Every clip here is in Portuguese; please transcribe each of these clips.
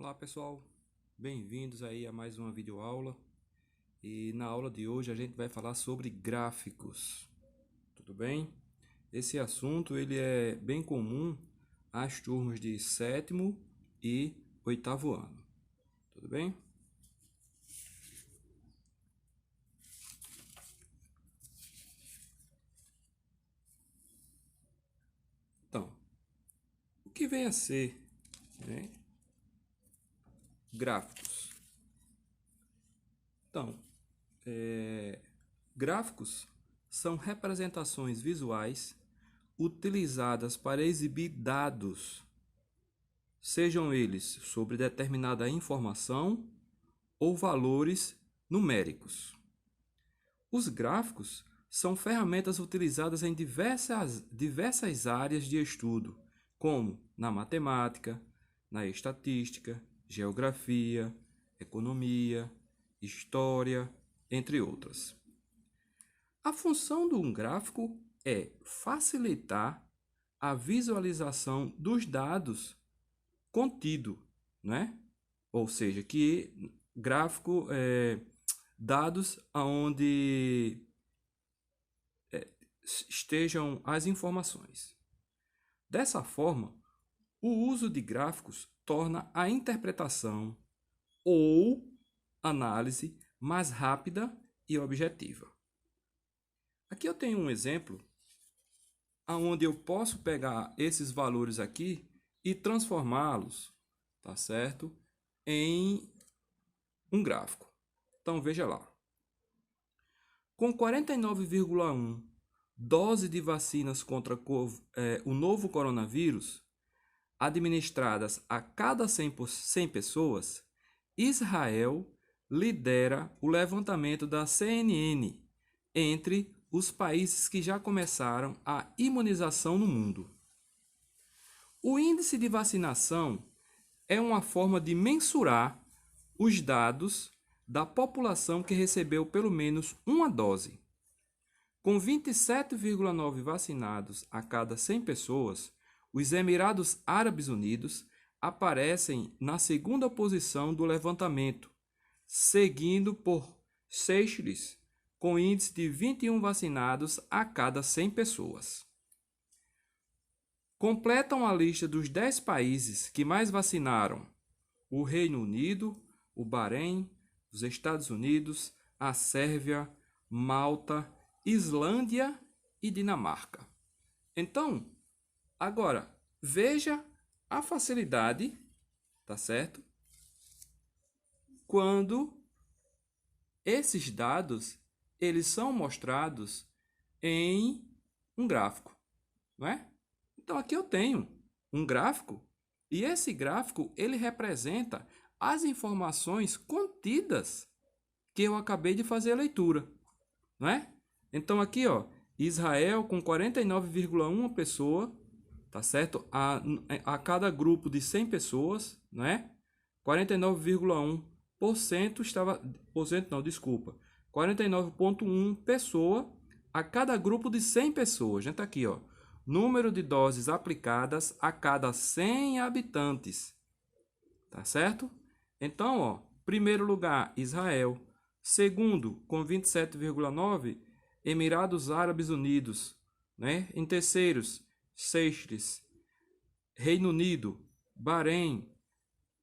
Olá pessoal, bem-vindos aí a mais uma videoaula. E na aula de hoje a gente vai falar sobre gráficos, tudo bem? Esse assunto ele é bem comum às turmas de sétimo e oitavo ano, tudo bem? Então, o que vem a ser, né, gráficos? Então, gráficos são representações visuais utilizadas para exibir dados, sejam eles sobre determinada informação ou valores numéricos. Os gráficos são ferramentas utilizadas em diversas áreas de estudo, como na matemática, na estatística, geografia, economia, história, entre outras. A função de um gráfico é facilitar a visualização dos dados contido, né? Ou seja, que gráfico dados aonde estejam as informações. Dessa forma, o uso de gráficos torna a interpretação ou análise mais rápida e objetiva. Aqui eu tenho um exemplo onde eu posso pegar esses valores aqui e transformá-los, tá certo, em um gráfico. Então veja lá. Com 49,1 doses de vacinas contra o novo coronavírus administradas a cada 100 pessoas, Israel lidera o levantamento da CNN entre os países que já começaram a imunização no mundo. O índice de vacinação é uma forma de mensurar os dados da população que recebeu pelo menos uma dose. Com 27,9 vacinados a cada 100 pessoas, os Emirados Árabes Unidos aparecem na segunda posição do levantamento, seguindo por Seychelles, com índice de 21 vacinados a cada 100 pessoas. Completam a lista dos 10 países que mais vacinaram o Reino Unido, o Bahrein, os Estados Unidos, a Sérvia, Malta, Islândia e Dinamarca. Então, agora, veja a facilidade, tá certo? Quando esses dados, eles são mostrados em um gráfico, não é? Então, aqui eu tenho um gráfico e esse gráfico, ele representa as informações contidas que eu acabei de fazer a leitura, não é? Então aqui, ó, Israel com 49,1 pessoa, tá certo? A cada grupo de 100 pessoas, né? 49,1% estava, não, desculpa. 49,1 pessoa a cada grupo de 100 pessoas. A gente tá aqui, ó. Número de doses aplicadas a cada 100 habitantes. Tá certo? Então, ó, primeiro lugar, Israel. Segundo, com 27,9, Emirados Árabes Unidos, né? Em terceiros, Seychelles, Reino Unido, Bahrein,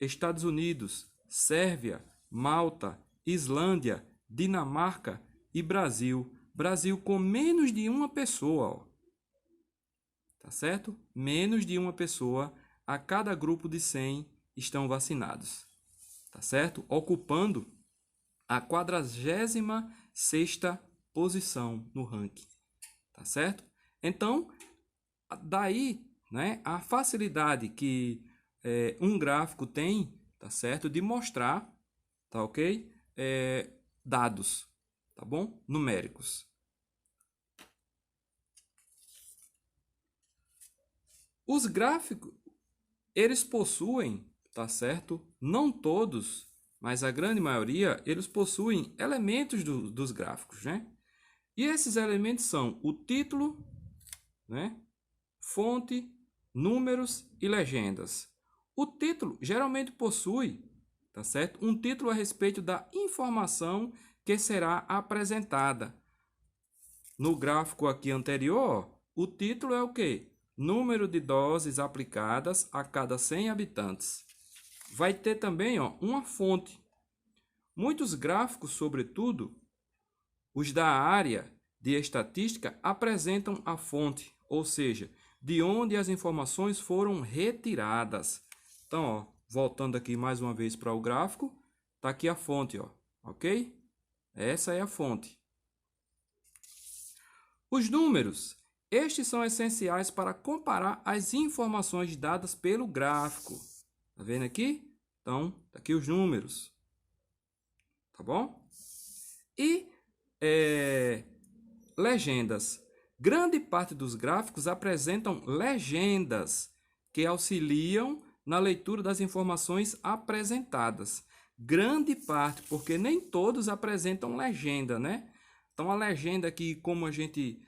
Estados Unidos, Sérvia, Malta, Islândia, Dinamarca e Brasil. Brasil com menos de uma pessoa, ó. Tá certo? Menos de uma pessoa a cada grupo de 100 estão vacinados. Tá certo? Ocupando a 46ª posição no ranking. Tá certo? Então, daí, né, a facilidade que um gráfico tem, tá certo, de mostrar, tá ok? Dados, tá bom? Numéricos. Os gráficos, eles possuem, tá certo? Não todos, mas a grande maioria, eles possuem elementos dos gráficos, né? E esses elementos são o título, né? Fonte, números e legendas. O título geralmente possui, tá certo? Um título a respeito da informação que será apresentada. No gráfico aqui anterior, o título é o quê? Número de doses aplicadas a cada 100 habitantes. Vai ter também, ó, uma fonte. Muitos gráficos, sobretudo os da área de estatística, apresentam a fonte, ou seja, de onde as informações foram retiradas. Então, ó, voltando aqui mais uma vez para o gráfico, tá aqui a fonte, ó, ok? Essa é a fonte. Os números. Estes são essenciais para comparar as informações dadas pelo gráfico. Tá vendo aqui? Então, tá aqui os números. Tá bom? E legendas. Grande parte dos gráficos apresentam legendas que auxiliam na leitura das informações apresentadas. Grande parte, porque nem todos apresentam legenda, né? Então, a legenda aqui, como a gente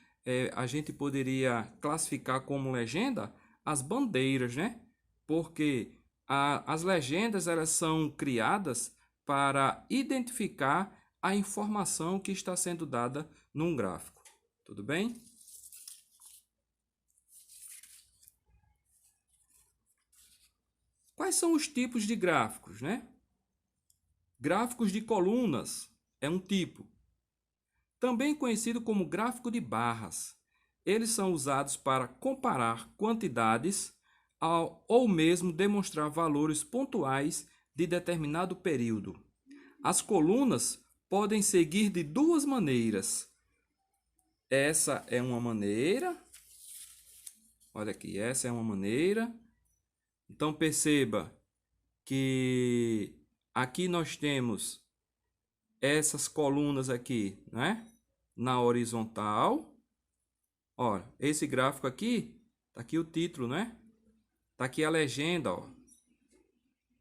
poderia classificar como legenda, as bandeiras, né? Porque as legendas elas são criadas para identificar a informação que está sendo dada num gráfico. Tudo bem? Quais são os tipos de gráficos, né? Gráficos de colunas é um tipo. Também conhecido como gráfico de barras. Eles são usados para comparar quantidades ou mesmo demonstrar valores pontuais de determinado período. As colunas podem seguir de duas maneiras. Essa é uma maneira. Olha aqui, essa é uma maneira. Então, perceba que aqui nós temos essas colunas aqui, né? Na horizontal. Olha, esse gráfico aqui, tá aqui o título, né? Tá aqui a legenda, ó.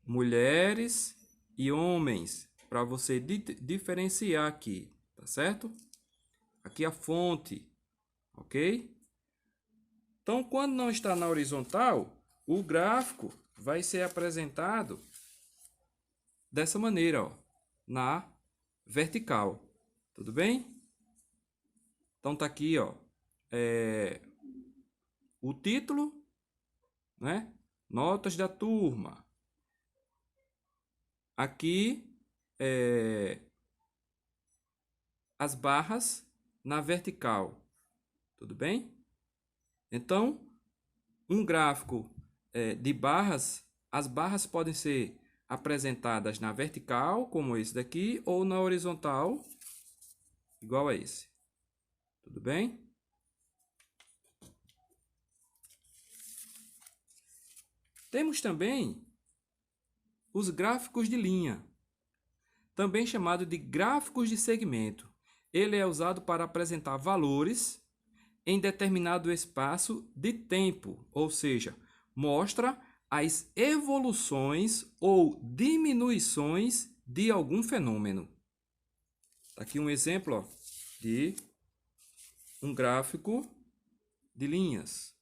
Mulheres e homens, para você diferenciar aqui, tá certo? Aqui a fonte, ok? Então, quando não está na horizontal, o gráfico vai ser apresentado dessa maneira, ó, na vertical. Tudo bem? Então, tá aqui, ó, o título, né? Notas da turma. Aqui, as barras na vertical. Tudo bem? Então, um gráfico de barras, as barras podem ser apresentadas na vertical, como esse daqui, ou na horizontal, igual a esse. Tudo bem? Temos também os gráficos de linha, também chamado de gráficos de segmento. Ele é usado para apresentar valores em determinado espaço de tempo, ou seja, mostra as evoluções ou diminuições de algum fenômeno. Aqui um exemplo, ó, de um gráfico de linhas,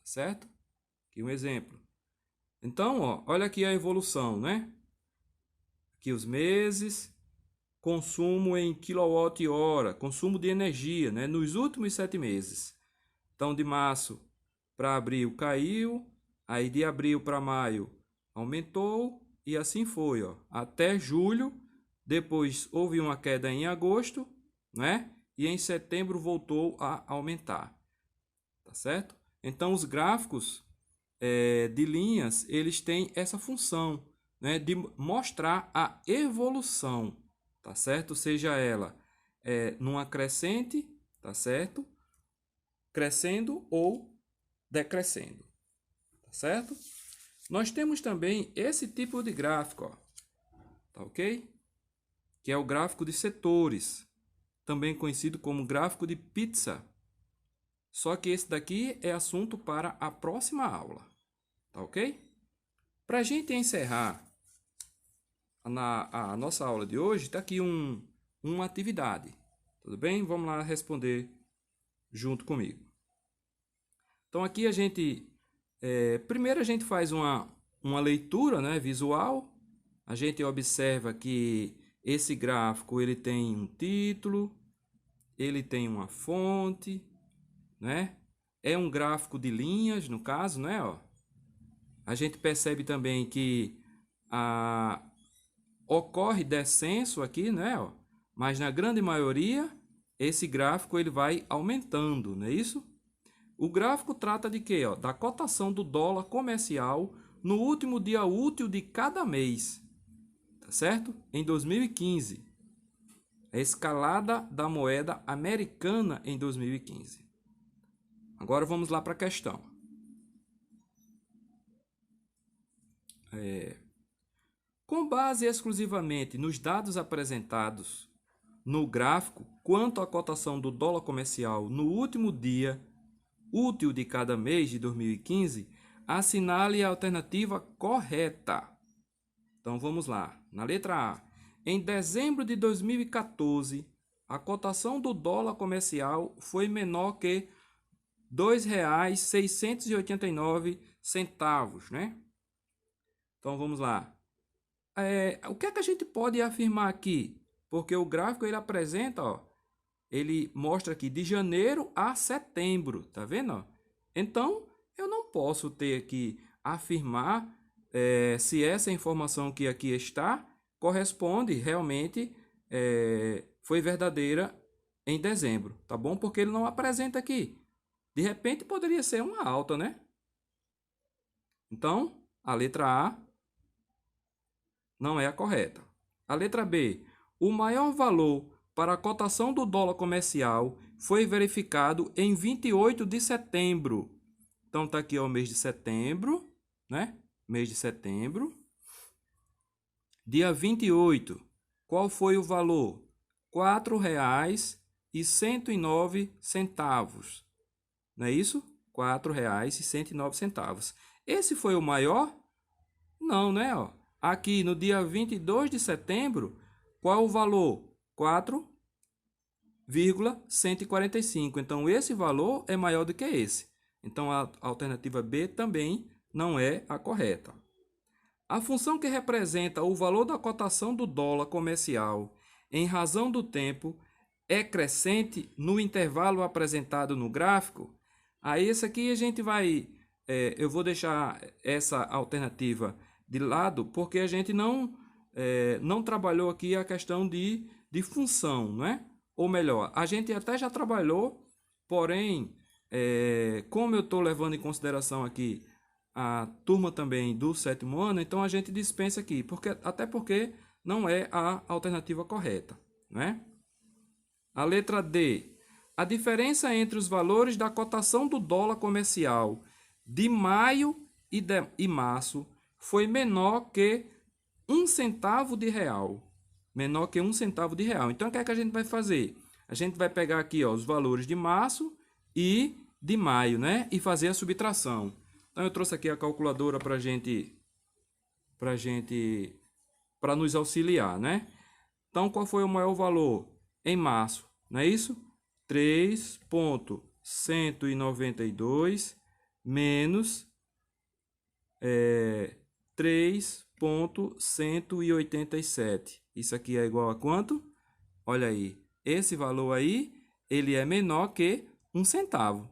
certo? Aqui um exemplo. Então, ó, olha aqui a evolução, né? Aqui os meses, consumo em quilowatt-hora, consumo de energia, né? Nos últimos 7 meses. Então, de março para abril caiu, aí de abril para maio aumentou e assim foi, ó, até julho. Depois houve uma queda em agosto, né? E em setembro voltou a aumentar, tá certo? Então, os gráficos de linhas, eles têm essa função, né, de mostrar a evolução, tá certo? Seja ela numa crescente, tá certo? Crescendo ou decrescendo, tá certo? Nós temos também esse tipo de gráfico, ó, tá ok? Que é o gráfico de setores, também conhecido como gráfico de pizza. Só que esse daqui é assunto para a próxima aula, tá ok? Para a gente encerrar a nossa aula de hoje, está aqui uma atividade, tudo bem? Vamos lá responder junto comigo. Então aqui a gente Primeiro a gente faz uma leitura, né, visual. A gente observa que esse gráfico ele tem um título, ele tem uma fonte, né? É um gráfico de linhas, no caso, né? Ó. A gente percebe também que ocorre descenso aqui, né? Ó. Mas na grande maioria, esse gráfico ele vai aumentando, não é isso? O gráfico trata de quê? Ó? Da cotação do dólar comercial no último dia útil de cada mês, tá certo? Em 2015. A escalada da moeda americana em 2015. Agora vamos lá para a questão. Com base exclusivamente nos dados apresentados no gráfico quanto à cotação do dólar comercial no último dia útil de cada mês de 2015, assinale a alternativa correta. Então vamos lá. Na letra A. Em dezembro de 2014, a cotação do dólar comercial foi menor que R$ 2,689, né? Então vamos lá. O que é que a gente pode afirmar aqui? Porque o gráfico ele apresenta, ó, ele mostra aqui de janeiro a setembro, tá vendo? Ó? Então eu não posso ter que afirmar se essa informação que aqui está corresponde realmente foi verdadeira em dezembro, tá bom? Porque ele não apresenta aqui. De repente poderia ser uma alta, né? Então, a letra A não é a correta. A letra B. O maior valor para a cotação do dólar comercial foi verificado em 28 de setembro. Então, está aqui ó, o mês de setembro, né? Mês de setembro. Dia 28. Qual foi o valor? R$ 4,109. Não é isso? R$ 4,109. Esse foi o maior? Não, né? Ó. Aqui no dia 22 de setembro, qual o valor? 4,145. Então, esse valor é maior do que esse. Então, a alternativa B também não é a correta. A função que representa o valor da cotação do dólar comercial em razão do tempo é crescente no intervalo apresentado no gráfico? Aí, esse aqui a gente vai... eu vou deixar essa alternativa de lado, porque a gente não trabalhou aqui a questão de função, não é? Ou melhor, a gente até já trabalhou, porém, como eu estou levando em consideração aqui a turma também do sétimo ano, então a gente dispensa aqui, até porque não é a alternativa correta, né? A letra D. A diferença entre os valores da cotação do dólar comercial de maio e março foi menor que 1 centavo de real. Menor que 1 centavo de real. Então, o que é que a gente vai fazer? A gente vai pegar aqui ó, os valores de março e de maio, né? E fazer a subtração. Então, eu trouxe aqui a calculadora para nos auxiliar, né? Então, qual foi o maior valor? Em março, não é isso? 3,192 menos 3,187. Isso aqui é igual a quanto? Olha aí, esse valor aí, ele é menor que 1 centavo.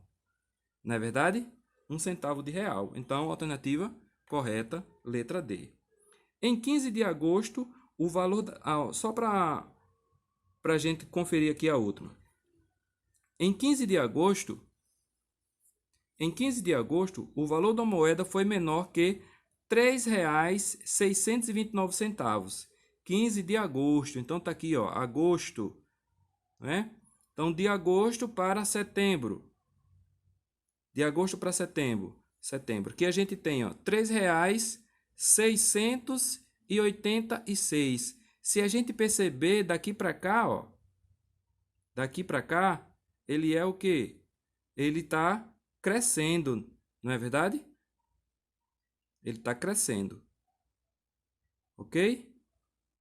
Não é verdade? 1 centavo de real. Então, alternativa correta, letra D. Em 15 de agosto, o valor... só para a gente conferir aqui a última. Em 15 de agosto, o valor da moeda foi menor que R$ 3,629. 15 de agosto. Então, está aqui, ó, agosto. Né? Então, de agosto para setembro. De agosto para setembro. Que a gente tem, ó, R$ 3,686. Se a gente perceber daqui para cá, ó, daqui para cá, ele é o quê? Ele está crescendo, não é verdade? Ele está crescendo. Ok?